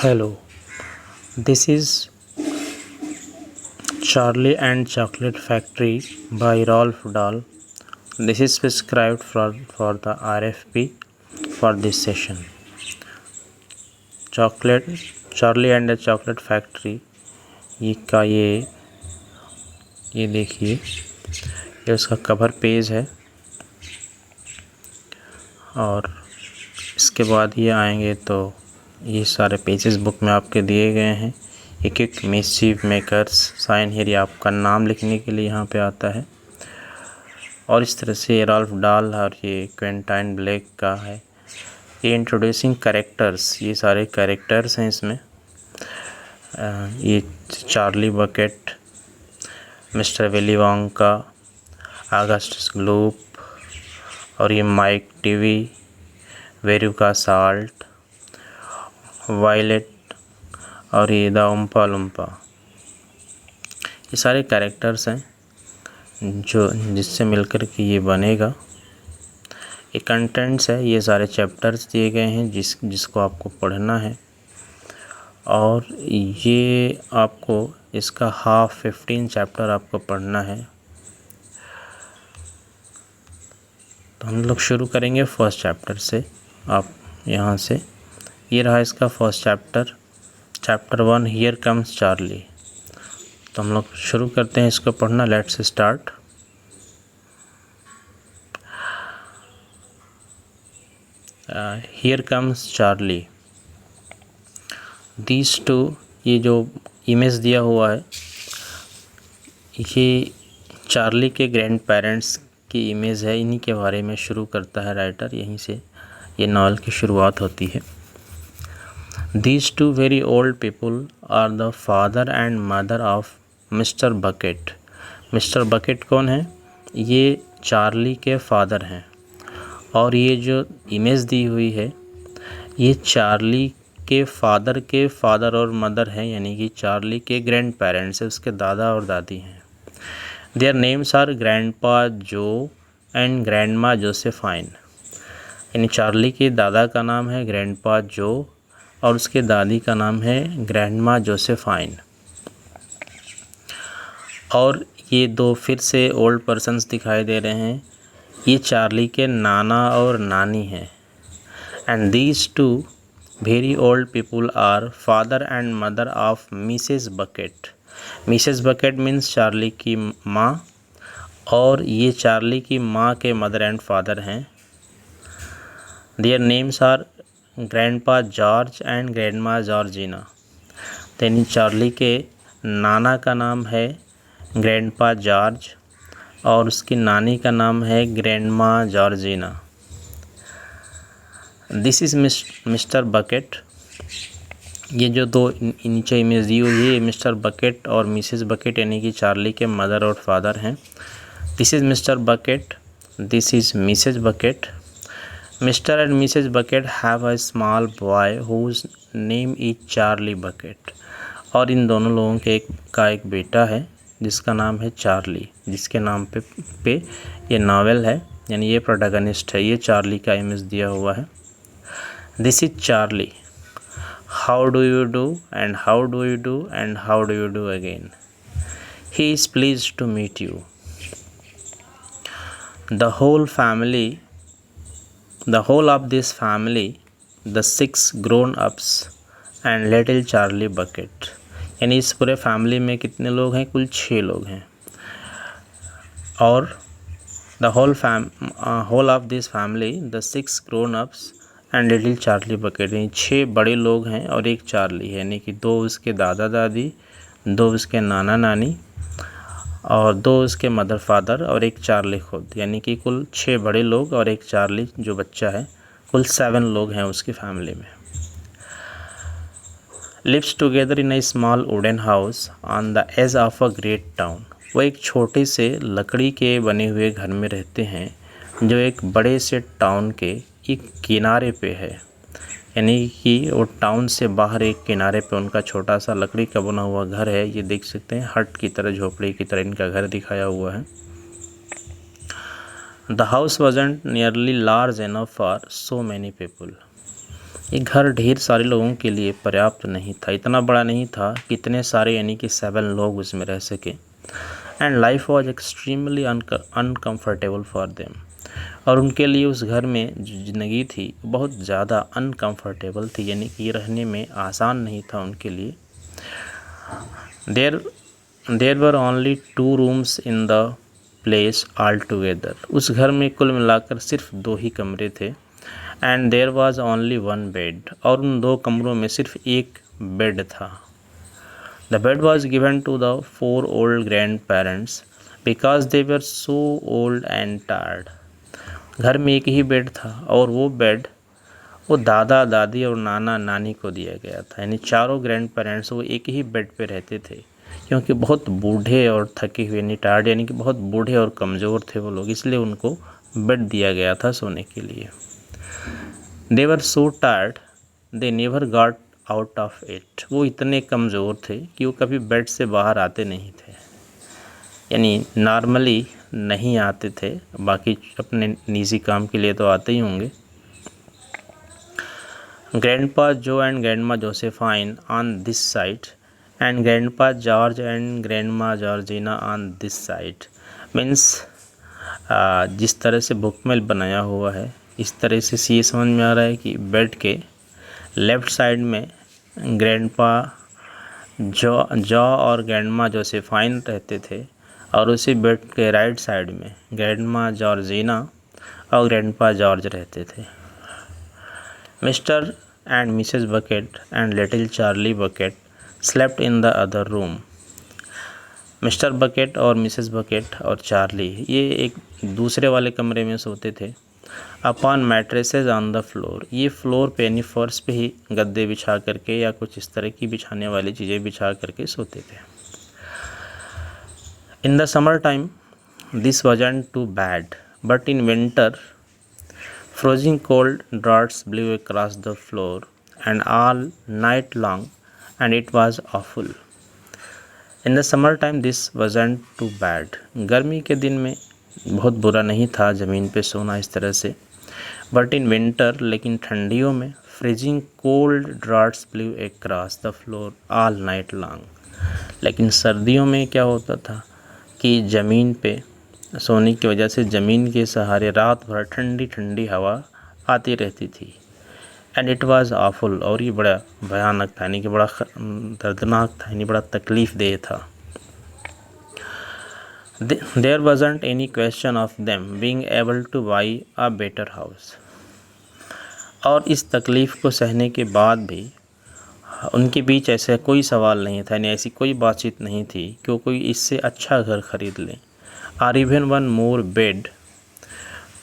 Hello, this is Charlie and Chocolate Factory by Rolf Dahl. This is prescribed for the RFP for this session. Chocolate Charlie and the Chocolate Factory ये देखिए, ये उसका cover page है और इसके बाद ये आएंगे तो ये सारे पेजेस बुक में आपके दिए गए हैं। एक मिस्चीफ मेकर्स साइन हियर, ये आपका नाम लिखने के लिए यहाँ पे आता है। और इस तरह से रॉल्फ डाल और ये क्वेंटाइन ब्लेक का है। ये इंट्रोड्यूसिंग कैरेक्टर्स, ये सारे कैरेक्टर्स हैं इसमें। ये Charlie Bucket, mister Willy Wonka, Augustus Gloop और ये Mike Teavee, Veruca Salt, Violet और ये द उम्पा लुम्पा। ये सारे कैरेक्टर्स हैं जो जिससे मिलकर के ये बनेगा। ये कंटेंट्स है, ये सारे चैप्टर्स दिए गए हैं जिसको आपको पढ़ना है। और ये आपको इसका 15 चैप्टर आपको पढ़ना है। तो हम लोग शुरू करेंगे फर्स्ट चैप्टर से। आप यहाँ से, ये रहा इसका first chapter 1, here comes Charlie. तो हम लोग शुरू करते हैं इसको पढ़ना। Let's start. Here comes Charlie. These two, ये जो इमेज दिया हुआ है ये चार्ली के ग्रैंड पेरेंट्स की इमेज है। इन्हीं के बारे में शुरू करता है राइटर, यहीं से ये नॉवल की शुरुआत होती है। These two very old people are the father and mother of Mr. Bucket. Mr. Bucket कौन है? ये चार्ली के फादर हैं। और ये जो इमेज दी हुई है ये चार्ली के फादर और मदर हैं, यानी कि चार्ली के ग्रैंड पेरेंट्स है, उसके दादा और दादी हैं। Their names are ग्रैंडपा जो एंड ग्रैंडमा जोसेफाइन। यानी चार्ली के दादा का नाम है ग्रैंडपा जो और उसके दादी का नाम है ग्रैंडमा जोसेफाइन। और ये दो फिर से ओल्ड पर्सन्स दिखाई दे रहे हैं, ये चार्ली के नाना और नानी हैं। And these two very old people are father and mother of Mrs Bucket. Mrs Bucket means Charlie की माँ, और ये चार्ली की माँ के मदर एंड फादर हैं। Their names are grandpa George and grandma Georgina. यानी चार्ली के नाना का नाम है ग्रैंडपा जॉर्ज और उसकी नानी का नाम है grandma Georgina. This is mister bucket. ये जो दो नीचे इमेज दी हुई है ये मिस्टर बकेट और मिसेस बकेट यानी कि चार्ली के मदर और फादर हैं। This is mister bucket, this is Mrs bucket. Mr. and Mrs. Bucket have a small boy whose name is Charlie Bucket। और इन दोनों लोगों के एक बेटा है जिसका नाम है चार्ली, जिसके नाम पे ये नावल है, यानी ये प्रोटैगनिस्ट है। ये चार्ली का इमेज दिया हुआ है। This is Charlie, how do you do and how do you do and how do you do again. He is please to meet you. The whole of this family, the 6 grown-ups and little Charlie Bucket। यानी इस पूरे family में कितने लोग हैं? कुल 6 लोग हैं। और the whole of this family, the 6 grown-ups and little Charlie Bucket, यानी 6 बड़े लोग हैं और एक चार्ली है, यानी कि 2 उसके दादा दादी, 2 उसके नाना नानी और 2 उसके मदर फादर और एक चार्ली खुद, यानी कि कुल 6 बड़े लोग और एक चार्ली जो बच्चा है, कुल 7 लोग हैं उसकी फैमिली में। Lives together in a small wooden house on the edge of a great town. वो एक छोटे से लकड़ी के बने हुए घर में रहते हैं जो एक बड़े से टाउन के एक किनारे पे है, यानी कि वो टाउन से बाहर एक किनारे पे उनका छोटा सा लकड़ी का बना हुआ घर है। ये देख सकते हैं हट की तरह, झोपड़ी की तरह इनका घर दिखाया हुआ है। The house wasn't nearly large enough for so many people. ये घर ढेर सारे लोगों के लिए पर्याप्त नहीं था, इतना बड़ा नहीं था कि इतने सारे यानी कि 7 लोग उसमें रह सके। And life was extremely uncomfortable for them, और उनके लिए उस घर में जो ज़िंदगी थी बहुत ज़्यादा अनकम्फर्टेबल थी, यानी कि रहने में आसान नहीं था उनके लिए। There were only 2 rooms in the place all together, उस घर में कुल मिलाकर सिर्फ 2 ही कमरे थे। And there was only 1 bed, और उन 2 कमरों में सिर्फ एक बेड था। The bed was given to the 4 old grandparents because they were so old and tired, घर में एक ही बेड था और वो बेड वो दादा दादी और नाना नानी को दिया गया था, यानी चारों ग्रैंड पेरेंट्स वो एक ही बेड पे रहते थे, क्योंकि बहुत बूढ़े और थके हुए यानी टायर्ड यानी कि बहुत बूढ़े और कमज़ोर थे वो लोग, इसलिए उनको बेड दिया गया था सोने के लिए। They were so tired they never got out of it, वो इतने कमज़ोर थे कि वो कभी बेड से बाहर आते नहीं थे, यानी नॉर्मली नहीं आते थे, बाकी अपने निजी काम के लिए तो आते ही होंगे। ग्रैंडपा जो and grandma Josephine on this side and grandpa George and grandma Georgina on this side, means जिस तरह से बुकमेल बनाया हुआ है इस तरह से ये समझ में आ रहा है कि बेड के लेफ़्ट साइड में ग्रैंडपा जॉ और ग्रैंडमा जोसेफाइन रहते थे, और उसी बेड के राइट साइड में ग्रैंडमा जॉर्जिना और ग्रैंडपा जॉर्ज रहते थे। Mr and Mrs Bucket and little Charlie Bucket slept in the other room, Mr Bucket और मिसेस बकेट और चार्ली ये एक दूसरे वाले कमरे में सोते थे। Upon mattresses on the floor, ये फ्लोर पे यानी फर्श पे ही गद्दे बिछा करके या कुछ इस तरह की बिछाने वाली चीज़ें बिछा करके सोते थे। In the summer time this wasn't too bad, but in winter freezing cold draughts blew across the floor and all night long, and it was awful. In the summer time this wasn't too bad, गर्मी के दिन में बहुत बुरा नहीं था ज़मीन पे सोना इस तरह से, बट इन विंटर लेकिन ठंडियों में freezing cold drafts blue across the floor all night long, लेकिन सर्दियों में क्या होता था कि ज़मीन पे सोने की वजह से ज़मीन के सहारे रात भर ठंडी ठंडी हवा आती रहती थी। एंड इट वाज ऑफुल, और ये बड़ा भयानक था यानी कि बड़ा दर्दनाक था यानी बड़ा तकलीफ़ देह था। There wasn't any question of them being able to buy a better house, और इस तकलीफ़ को सहने के बाद भी उनके बीच ऐसा कोई सवाल नहीं था, यानी ऐसी कोई बातचीत नहीं थी कि वो कोई इससे अच्छा घर खरीद लें, और even one more bed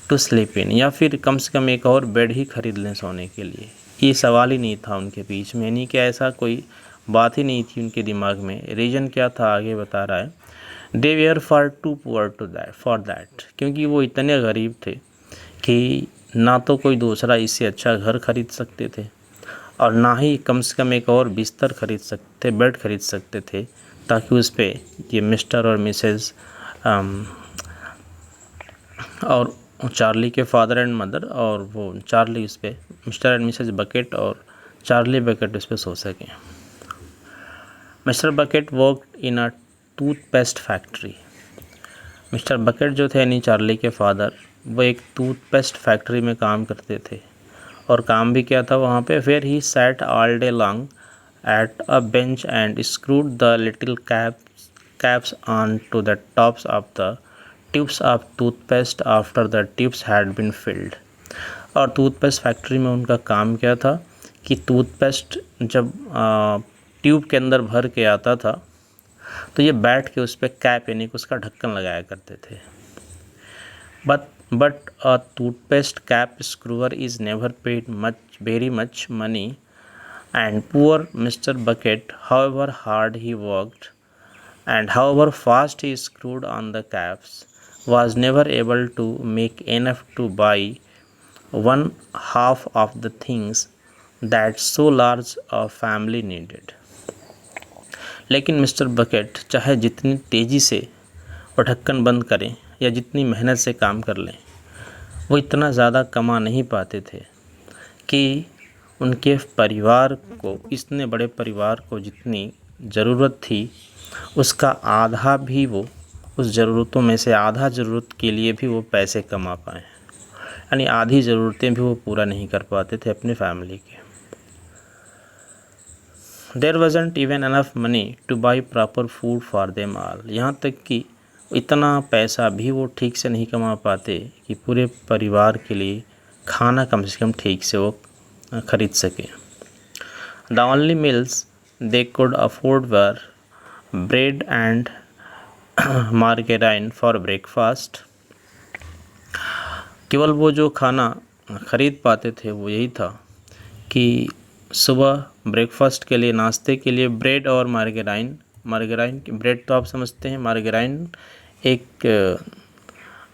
to sleep in, या फिर कम से कम एक और बेड ही खरीद लें सोने के लिए, ये सवाल ही नहीं था उनके बीच में, यानी कि ऐसा कोई बात ही नहीं थी उनके दिमाग में। रीज़न क्या था आगे बता रहा है, they were far too poor to that for that, क्योंकि वो इतने गरीब थे कि ना तो कोई दूसरा इससे अच्छा घर खरीद सकते थे और ना ही कम से कम एक और बिस्तर खरीद सकते बेड खरीद सकते थे ताकि उस पर ये मिस्टर और मिसेस और चार्ली के फादर एंड मदर और वो चार्ली उस पर मिस्टर एंड मिसेस बकेट और चार्ली बकेट उस पर सो सकें। Mister bucket worked in a toothpaste factory, mister bucket जो थे यानी चार्ली के फादर वो एक टूथपेस्ट फैक्ट्री में काम करते थे, और काम भी क्या था वहाँ पे, where he sat all day long at a bench and screwed the little caps on to the tops of the tubes of toothpaste after the tubes had been filled. और टूथपेस्ट फैक्ट्री में उनका काम क्या था कि toothpaste जब tube के अंदर भर के आता था तो ये बैठ के उस पर कैप यानी कि उसका ढक्कन लगाया करते थे। But a toothpaste cap screwer is never paid very much money, and poor mister Bucket however hard he worked and however fast he screwed on the caps was never able to make enough to buy one half of the things that so large a family needed। लेकिन mister bucket चाहे जितनी तेज़ी से वो ढक्कन बंद करें या जितनी मेहनत से काम कर लें वो इतना ज़्यादा कमा नहीं पाते थे कि उनके परिवार को, इतने बड़े परिवार को जितनी ज़रूरत थी उसका आधा भी वो, उस ज़रूरतों में से आधा ज़रूरत के लिए भी वो पैसे कमा पाए, यानी आधी ज़रूरतें भी वो पूरा नहीं कर पाते थे अपनी फैमिली के। There wasn't even enough money to buy proper food for them all, यहाँ तक कि इतना पैसा भी वो ठीक से नहीं कमा पाते कि पूरे परिवार के लिए खाना कम से कम ठीक से वो खरीद सके। The only meals they could afford were bread and margarine for breakfast, केवल वो जो खाना ख़रीद पाते थे वो यही था कि सुबह ब्रेकफास्ट के लिए, नाश्ते के लिए ब्रेड और मार्गेराइन, ब्रेड तो आप समझते हैं, मार्गेराइन एक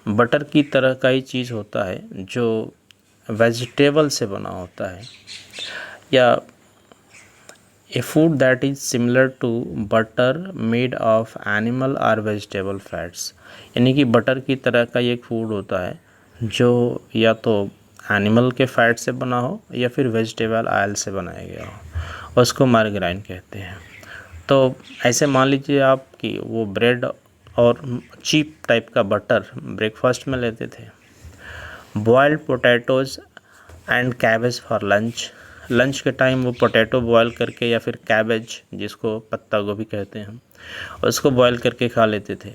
बटर की तरह का ही चीज़ होता है जो वेजिटेबल से बना होता है, या a food that is similar to butter made of animal और वेजिटेबल फैट्स, यानी कि बटर की तरह का ये एक फूड होता है जो या तो एनिमल के फैट से बना हो या फिर वेजिटेबल ऑयल से बनाया गया हो, उसको मार्गेराइन कहते हैं। तो ऐसे मान लीजिए आप कि वो ब्रेड और चीप टाइप का बटर ब्रेकफास्ट में लेते थे। Boiled potatoes and cabbage for lunch, lunch के टाइम वो पोटैटो बॉयल करके या फिर कैबेज, जिसको पत्ता गोभी कहते हैं, उसको बॉयल करके खा लेते थे।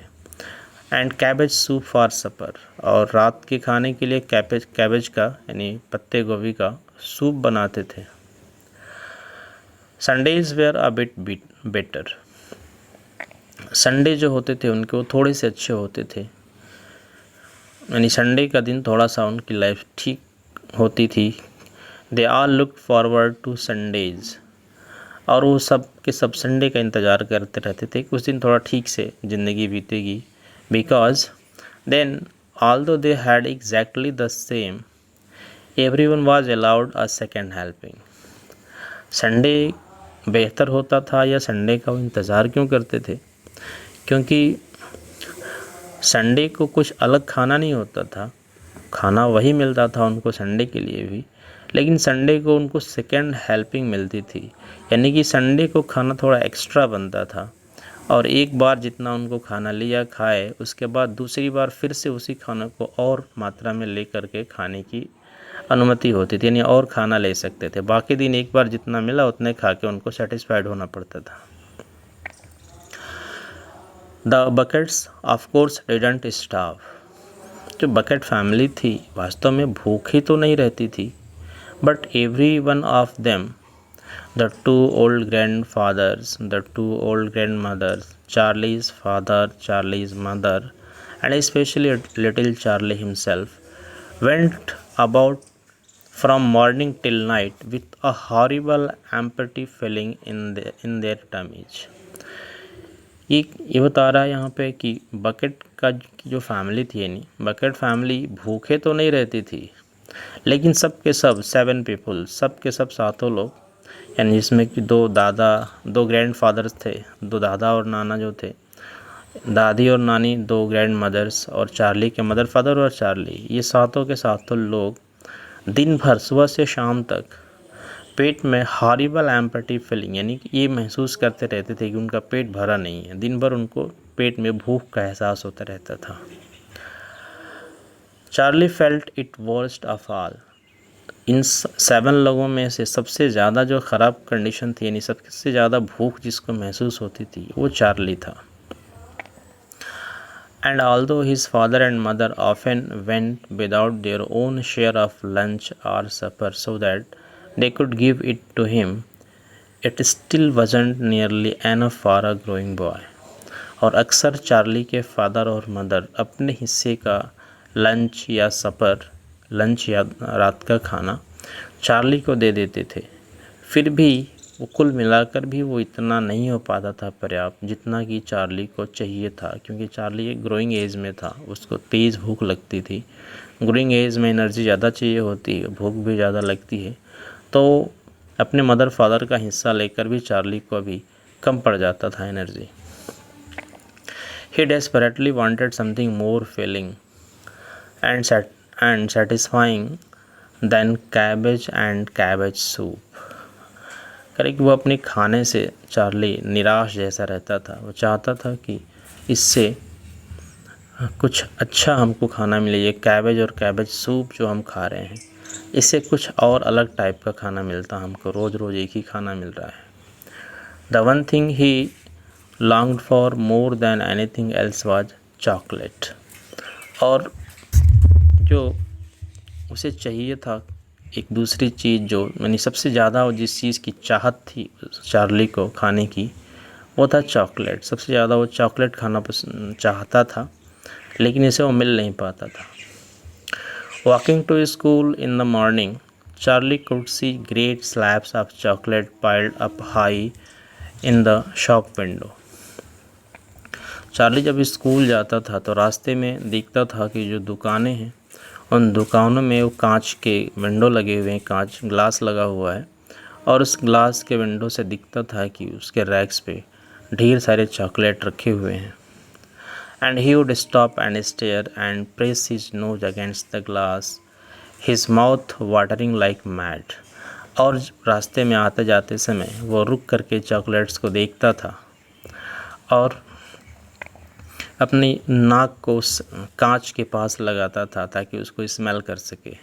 एंड कैबेज सूप फॉर सपर, और रात के खाने के लिए कैबेज का यानी पत्ते गोभी का सूप बनाते थे। Sundays were a bit better, Sunday जो होते थे उनके वो थोड़े से अच्छे होते थे, यानी संडे का दिन थोड़ा सा उनकी लाइफ ठीक होती थी। दे आल लुक फॉरवर्ड टू संडेज, और वो सब के सब संडे का इंतज़ार करते रहते थे कि उस दिन थोड़ा ठीक से ज़िंदगी बीतेगी। Because then although they had exactly the same, everyone was allowed a second helping. Sunday बेहतर होता था या संडे का वो इंतज़ार क्यों करते थे? क्योंकि संडे को कुछ अलग खाना नहीं होता था, खाना वही मिलता था उनको संडे के लिए भी, लेकिन संडे को उनको सेकेंड हेल्पिंग मिलती थी, यानी कि संडे को खाना थोड़ा एक्स्ट्रा बनता था, और एक बार जितना उनको खाना लिया खाए, उसके बाद दूसरी बार फिर से उसी खाने को और मात्रा में ले करके खाने की अनुमति होती थी, यानी और खाना ले सकते थे। बाकी दिन एक बार जितना मिला उतने खा के उनको सेटिस्फाइड होना पड़ता था। The Buckets of course didn't starve, जो बकेट फैमिली थी वास्तव में भूखी तो नहीं रहती थी, but every one of them, the two old grandfathers, the two old grandmothers, Charlie's father, Charlie's mother, and especially little Charlie himself, went about from morning till night with a horrible empty feeling in their tummies. ये बता रहा है यहाँ पे कि bucket का जो family थी, यानी बकेट फैमिली भूखे तो नहीं रहती थी, लेकिन सब के सब 7 पीपल, सब के सब 7 लोग, यानी जिसमें कि 2 दादा, 2 ग्रैंड फादर्स थे, 2 दादा और नाना जो थे, दादी और नानी, 2 ग्रैंड मदर्स, और चार्ली के मदर फादर और चार्ली, ये 7 के 7 लोग दिन भर सुबह से शाम तक पेट में हॉरिबल एम्पटी फीलिंग, यानी कि ये महसूस करते रहते थे कि उनका पेट भरा नहीं है, दिन भर उनको पेट में भूख का एहसास होता रहता था। Charlie felt it worst of all, इन 7 लोगों में से सबसे ज़्यादा जो ख़राब कंडीशन थी, यानी सबसे ज़्यादा भूख जिसको महसूस होती थी, वो चार्ली था। And although his father and mother often went without their own share of lunch or supper so that they could give it to him, it still wasn't nearly enough for a growing boy. और अक्सर Charlie के father और mother अपने हिस्से का lunch या सपर, lunch या रात का खाना चार्ली को दे देते थे, फिर भी वो कुल मिलाकर भी वो इतना नहीं हो पाता था पर्याप्त, जितना कि चार्ली को चाहिए था, क्योंकि चार्ली एक ग्रोइंग एज में था, उसको तेज़ भूख लगती थी। ग्रोइंग एज में एनर्जी ज़्यादा चाहिए होती है, भूख भी ज़्यादा लगती है, तो अपने मदर फादर का हिस्सा लेकर भी चार्ली को अभी कम पड़ जाता था energy. He desperately wanted something more filling and satisfying than cabbage and cabbage soup. करें कि वो अपने खाने से चार्ली निराश जैसा रहता था। वो चाहता था कि इससे कुछ अच्छा हमको खाना मिले। ये कैबेज और कैबेज सूप जो हम खा रहे हैं, इससे कुछ और अलग टाइप का खाना मिलता हमको। रोज़ रोज़ एक ही खाना मिल रहा है। The one thing he longed for more than anything else was chocolate। और जो उसे चाहिए था, एक दूसरी चीज़ जो यानी सबसे ज़्यादा जिस चीज़ की चाहत थी चार्ली को खाने की, वो था चॉकलेट। सबसे ज़्यादा वो चॉकलेट खाना चाहता था, लेकिन इसे वो मिल नहीं पाता था। Walking to school in the morning, Charlie could see great slabs of chocolate piled up high in the shop window. Charlie जब स्कूल जाता था तो रास्ते में दिखता था कि जो दुकानें हैं, उन दुकानों में वो कांच के विंडो लगे हुए हैं, कांच ग्लास लगा हुआ है, और उस ग्लास के विंडो से दिखता था कि उसके रैक्स पे ढेर सारे चॉकलेट रखे हुए हैं। And he would stop and stare and press his nose against the glass, his mouth watering like mad. और रास्ते में आते जाते समय वो रुक करके चॉकलेट्स को देखता था और अपनी नाक को उस कांच के पास लगाता था ताकि उसको स्मेल कर सके।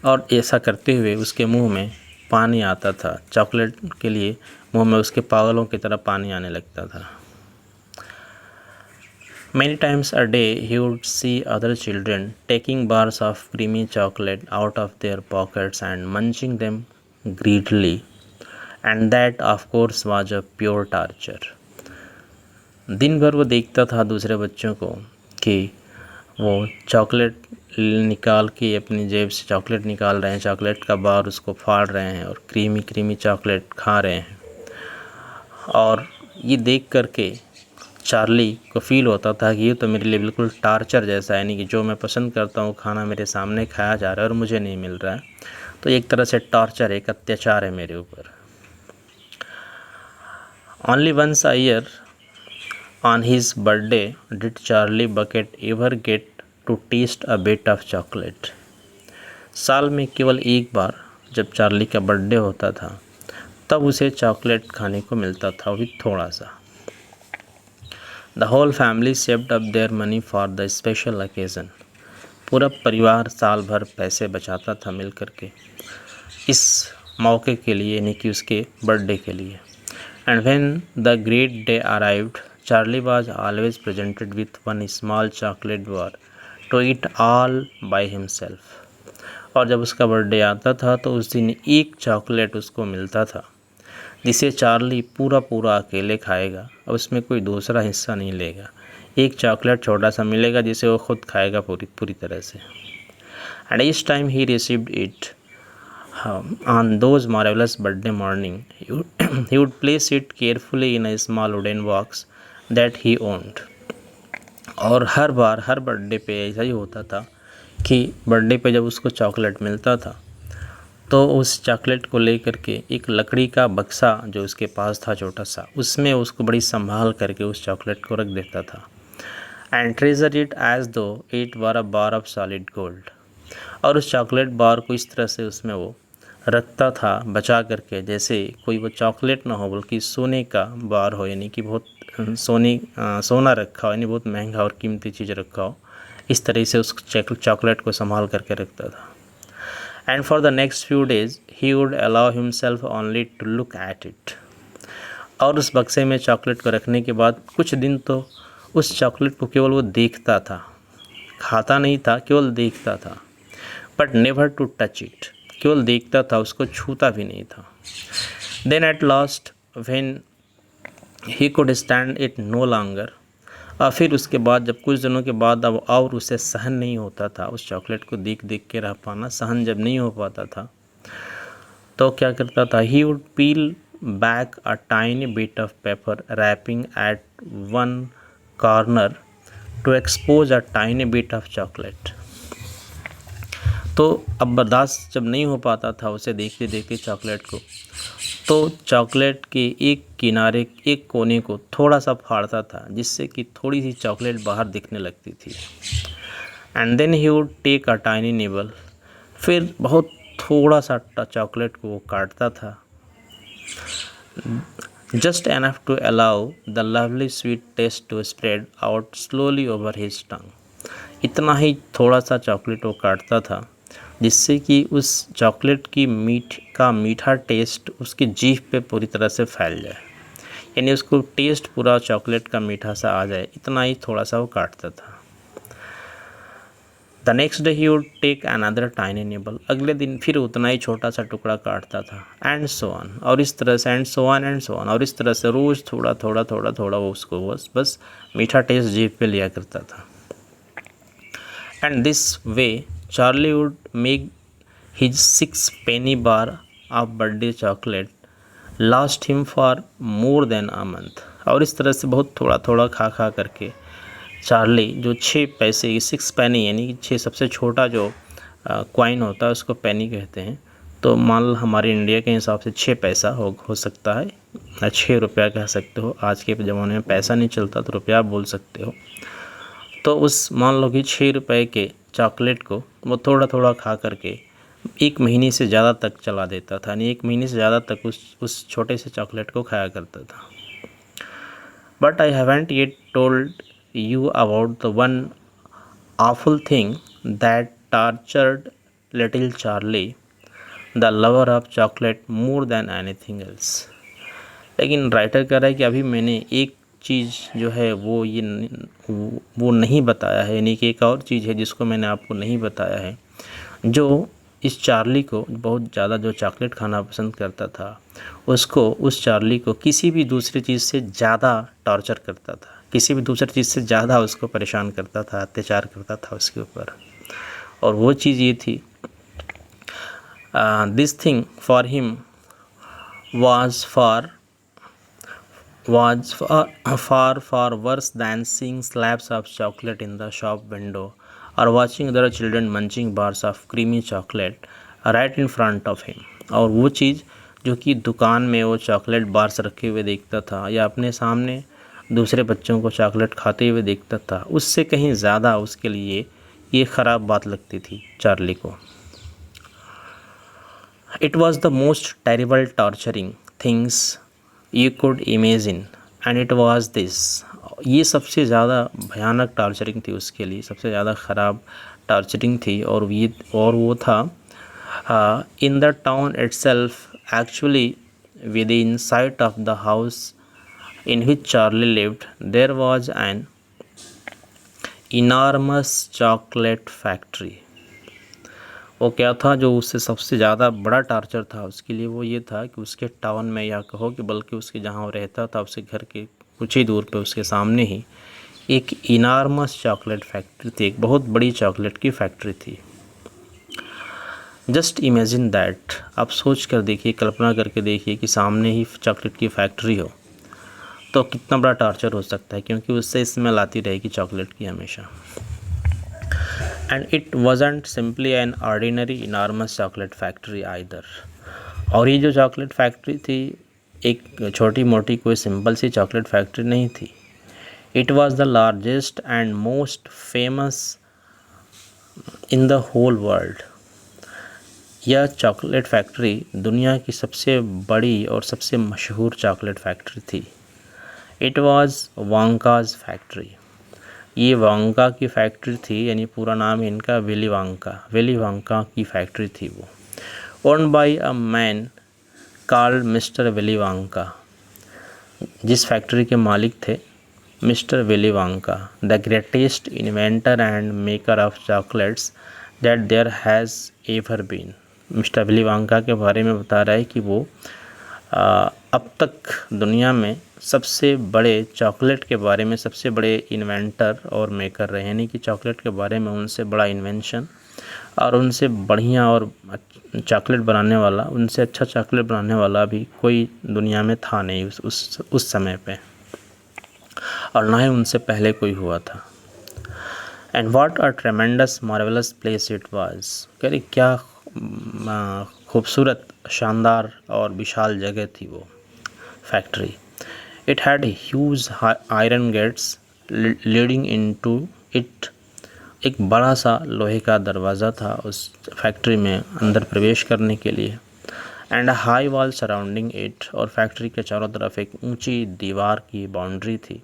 और ऐसा करते हुए उसके मुंह में पानी आता था। चॉकलेट के लिए मुंह में उसके पागलों की तरह पानी आने लगता था। Many times a day he would see other children taking bars of creamy chocolate out of their pockets and munching them greedily, and that of course was a pure torture। दिन भर वो देखता था दूसरे बच्चों को कि वो चॉकलेट निकाल के अपनी जेब से चॉकलेट निकाल रहे हैं, चॉकलेट का बार उसको फाड़ रहे हैं और क्रीमी क्रीमी चॉकलेट खा रहे हैं। और ये देख करके चार्ली को फील होता था कि ये तो मेरे लिए बिल्कुल टार्चर जैसा है, यानी कि जो मैं पसंद करता हूँ खाना मेरे सामने खाया जा रहा है और मुझे नहीं मिल रहा है, तो एक तरह से टॉर्चर, एक अत्याचार है मेरे ऊपर। Only once a year on his birthday did Charlie Bucket ever get to taste a bit of chocolate। साल में केवल एक बार जब चार्ली का बर्थडे होता था तब उसे चॉकलेट खाने को मिलता था, भी थोड़ा सा। The whole family saved up their money for the special occasion. पूरा परिवार साल भर पैसे बचाता था मिल करके इस मौके के लिए, यानी कि उसके बर्थडे के लिए। And when the great day arrived, Charlie was always presented with one small chocolate bar to eat all by himself। और जब उसका बर्थडे आता था तो उस दिन एक चॉकलेट उसको मिलता था जिसे चार्ली पूरा पूरा अकेले खाएगा और उसमें कोई दूसरा हिस्सा नहीं लेगा। एक चॉकलेट छोटा सा मिलेगा जिसे वो खुद खाएगा पूरी तरह से। And each time he received it on those marvelous birthday morning, he would place it carefully in a small wooden box that he owned। और हर बार हर बर्थडे पे ऐसा ही होता था कि बर्थडे पे जब उसको चॉकलेट मिलता था तो उस चॉकलेट को लेकर के एक लकड़ी का बक्सा जो उसके पास था छोटा सा, उसमें उसको बड़ी संभाल करके उस चॉकलेट को रख देता था। एंड ट्रेजर इट एज दो it were a bar of solid gold. और उस चॉकलेट बार को इस तरह से उसमें वो रखता था बचा करके, जैसे कोई वो चॉकलेट ना हो बल्कि सोने का बार हो, यानी कि बहुत सोना रखा हो, यानी बहुत महंगा और कीमती चीज़ रखा हो। इस तरह से उस चॉकलेट को संभाल करके रखता था। And for the next few days he would allow himself only to look at it. और उस बक्से में चॉकलेट को रखने के बाद कुछ दिन तो उस चॉकलेट को केवल वो देखता था, खाता नहीं था, केवल देखता था। But never to touch it, केवल देखता था, उसको छूता भी नहीं था। Then at last when he could stand it no longer. और फिर उसके बाद जब कुछ दिनों के बाद अब और उसे सहन नहीं होता था, उस चॉकलेट को देख देख के रह पाना सहन जब नहीं हो पाता था, तो क्या करता था, he would peel back a tiny bit of paper wrapping at one corner to expose a tiny bit of chocolate. तो अब बर्दाश्त जब नहीं हो पाता था उसे देखते देखते चॉकलेट को, तो चॉकलेट के एक किनारे, एक कोने को थोड़ा सा फाड़ता था जिससे कि थोड़ी सी चॉकलेट बाहर दिखने लगती थी। And then he would take a tiny nibble, फिर बहुत थोड़ा सा चॉकलेट को वो काटता था, just enough to allow the lovely sweet taste to spread out slowly over his tongue. इतना ही थोड़ा सा चॉकलेट वो काटता था जिससे कि उस चॉकलेट की मीठा टेस्ट उसकी जीभ पे पूरी तरह से फैल जाए, यानी उसको टेस्ट पूरा चॉकलेट का मीठा सा आ जाए, इतना ही थोड़ा सा वो काटता था। The next day he would take another tiny nibble, अगले दिन फिर उतना ही छोटा सा टुकड़ा काटता था, एंड सो ऑन, और इस तरह से, and so on and so on, और इस तरह से रोज़ थोड़ा थोड़ा थोड़ा थोड़ा वो उसको बस मीठा टेस्ट जीभ पे लिया करता था। And this way Charlie would make his 6 penny bar of birthday chocolate last him for more than a month, और इस तरह से बहुत थोड़ा थोड़ा खा खा करके चार्ली जो 6 पैसे की 6 penny यानी कि 6 सबसे छोटा जो कॉइन होता है उसको पेनी कहते हैं, तो मान लो हमारे इंडिया के हिसाब से 6 पैसा हो सकता है, 6 रुपया कह सकते हो, आज के ज़माने में पैसा नहीं चलता तो रुपया बोल सकते हो। तो उस मान लो कि 6 रुपये के चॉकलेट को वो थोड़ा थोड़ा खा करके 1 महीने से ज़्यादा तक चला देता था, यानी 1 महीने से ज़्यादा तक उस छोटे से चॉकलेट को खाया करता था। But I haven't yet told you about the one awful thing that tortured little Charlie, the lover of chocolate more than anything else। लेकिन राइटर कह रहा है कि अभी मैंने एक चीज़ जो है वो नहीं बताया है, यानी कि एक और चीज़ है जिसको मैंने आपको नहीं बताया है, जो इस चार्ली को बहुत ज़्यादा जो चॉकलेट खाना पसंद करता था, उसको उस चार्ली को किसी भी दूसरी चीज़ से ज़्यादा टॉर्चर करता था, किसी भी दूसरी चीज़ से ज़्यादा उसको परेशान करता था, अत्याचार करता था उसके ऊपर, और वो चीज़ ये थी, this thing for him was far worse than seeing slabs of chocolate in the shop window or watching other children munching bars of creamy chocolate right in front of him। और वो चीज़ जो कि दुकान में वो चॉकलेट बार्स रखे हुए देखता था या अपने सामने दूसरे बच्चों को चॉकलेट खाते हुए देखता था, उससे कहीं ज़्यादा उसके लिए ये ख़राब बात लगती थी चार्ली को। It was the most terrible torturing things you could imagine and it was this, ये सबसे ज़्यादा भयानक टॉर्चरिंग थी उसके लिए, सबसे ज़्यादा ख़राब टॉर्चरिंग थी, और वो था in the town itself actually with in site of the house in which Charlie lived there was an enormous chocolate factory। वो क्या था जो उससे सबसे ज़्यादा बड़ा टार्चर था उसके लिए, वो ये था कि उसके टाउन में, या कहो कि बल्कि उसके जहाँ वो रहता था उसके घर के कुछ ही दूर पे उसके सामने ही एक इनार्मस चॉकलेट फैक्ट्री थी, एक बहुत बड़ी चॉकलेट की फैक्ट्री थी। जस्ट इमेजिन दैट, आप सोच कर देखिए, कल्पना करके देखिए कि सामने ही चॉकलेट की फैक्ट्री हो तो कितना बड़ा टॉर्चर हो सकता है, क्योंकि उससे स्मेल आती रहेगी चॉकलेट की हमेशा। And it wasn't simply an ordinary enormous chocolate factory either, और ये जो चॉकलेट फैक्ट्री थी एक छोटी मोटी कोई सिंपल सी चॉकलेट फैक्ट्री नहीं थी। It was the largest and most famous in the whole world. यह चॉकलेट फैक्ट्री दुनिया की सबसे बड़ी और सबसे मशहूर चॉकलेट फैक्ट्री थी। इट वॉज़ वांकाज फैक्ट्री, ये वांका की फैक्ट्री थी, यानी पूरा नाम है इनका विली वांका की फैक्ट्री थी वो। Owned by a man called mister Willy Wonka, जिस फैक्ट्री के मालिक थे mister Willy Wonka, the greatest inventor and maker of chocolates that there has ever been. Mister Willy Wonka के बारे में बता रहा है कि वो अब तक दुनिया में सबसे बड़े चॉकलेट के बारे में सबसे बड़े इन्वेंटर और मेकर रहे, यानी कि चॉकलेट के बारे में उनसे बड़ा इन्वेंशन और उनसे बढ़िया और चॉकलेट बनाने वाला, उनसे अच्छा चॉकलेट बनाने वाला भी कोई दुनिया में था नहीं उस समय पे, और ना ही उनसे पहले कोई हुआ था। And what a ट्रेमेंडस marvellous place it was, कह रही क्या खूबसूरत, शानदार और विशाल जगह थी वो factory. It had huge iron gates leading into it एक बड़ा सा लोहे का दरवाज़ा था उस फैक्ट्री में अंदर प्रवेश करने के लिए। And high wall surrounding it, और फैक्ट्री के चारों तरफ एक ऊंची दीवार की बाउंड्री थी।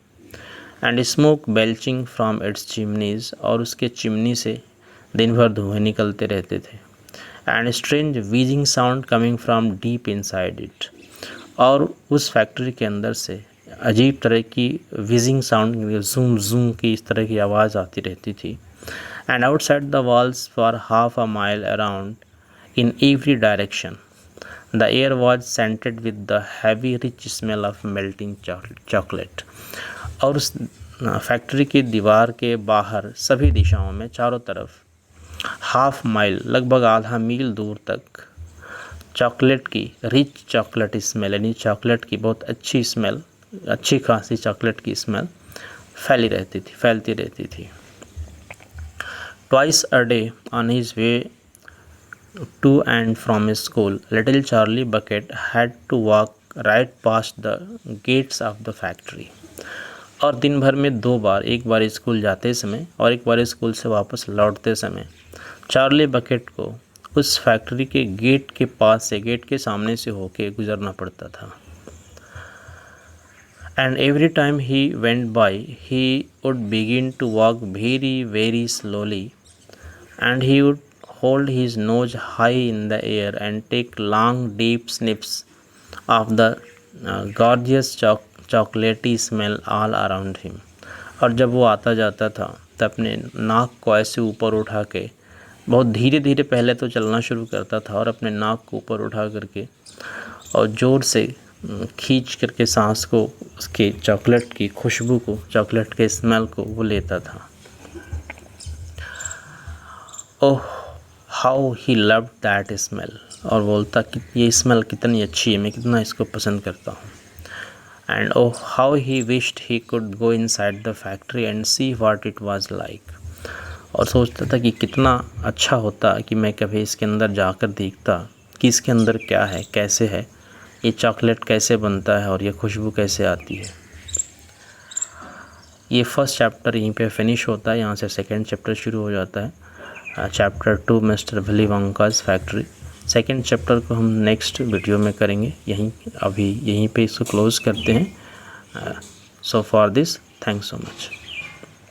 And smoke belching from its chimneys, और उसके चिमनी से दिन भर धुएँ निकलते रहते थे। And strange wheezing sound coming from deep inside it, और उस फैक्ट्री के अंदर से अजीब तरह की वीजिंग साउंड, जूम जूम की इस तरह की आवाज़ आती रहती थी। And outside the walls for half a mile around in every direction the air was scented with the heavy rich smell of melting chocolate. और उस फैक्ट्री की दीवार के बाहर सभी दिशाओं में चारों तरफ हाफ माइल, लगभग आधा मील दूर तक चॉकलेट की रिच चॉकलेट स्मेल, यानी चॉकलेट की बहुत अच्छी स्मेल, अच्छी खासी चॉकलेट की स्मेल फैलती रहती थी। Twice a day on his way to and from school, little Charlie Bucket had to walk right past the gates of the factory. और दिन भर में 2 बार, एक बार स्कूल जाते समय और एक बार स्कूल से वापस लौटते समय, चार्ली बकेट को उस फैक्ट्री के गेट के पास से, गेट के सामने से होके गुजरना पड़ता था। And every time he went by he would begin to walk very very slowly, and he would hold his nose high in the air and take long deep sniffs of the gorgeous chocolatey smell all around him. और जब वो आता जाता था तो अपने नाक को ऐसे ऊपर उठा के, बहुत धीरे धीरे पहले तो चलना शुरू करता था, और अपने नाक को ऊपर उठा करके और ज़ोर से खींच करके सांस को, उसके चॉकलेट की खुशबू को, चॉकलेट के स्मेल को वो लेता था। Oh how he loved that smell, और बोलता कि ये स्मेल कितनी अच्छी है, मैं कितना इसको पसंद करता हूँ। And oh how he wished he could go inside the factory and see what it was like, और सोचता था कि कितना अच्छा होता कि मैं कभी इसके अंदर जाकर देखता कि इसके अंदर क्या है, कैसे है, ये चॉकलेट कैसे बनता है और ये खुशबू कैसे आती है। ये फर्स्ट चैप्टर यहीं पे फिनिश होता है, यहाँ से सेकंड चैप्टर शुरू हो जाता है, chapter 2 mister Willy Wonka's factory. Second chapter को हम नेक्स्ट वीडियो में करेंगे, अभी यहीं पे इसको क्लोज़ करते हैं। So for this, thanks so much.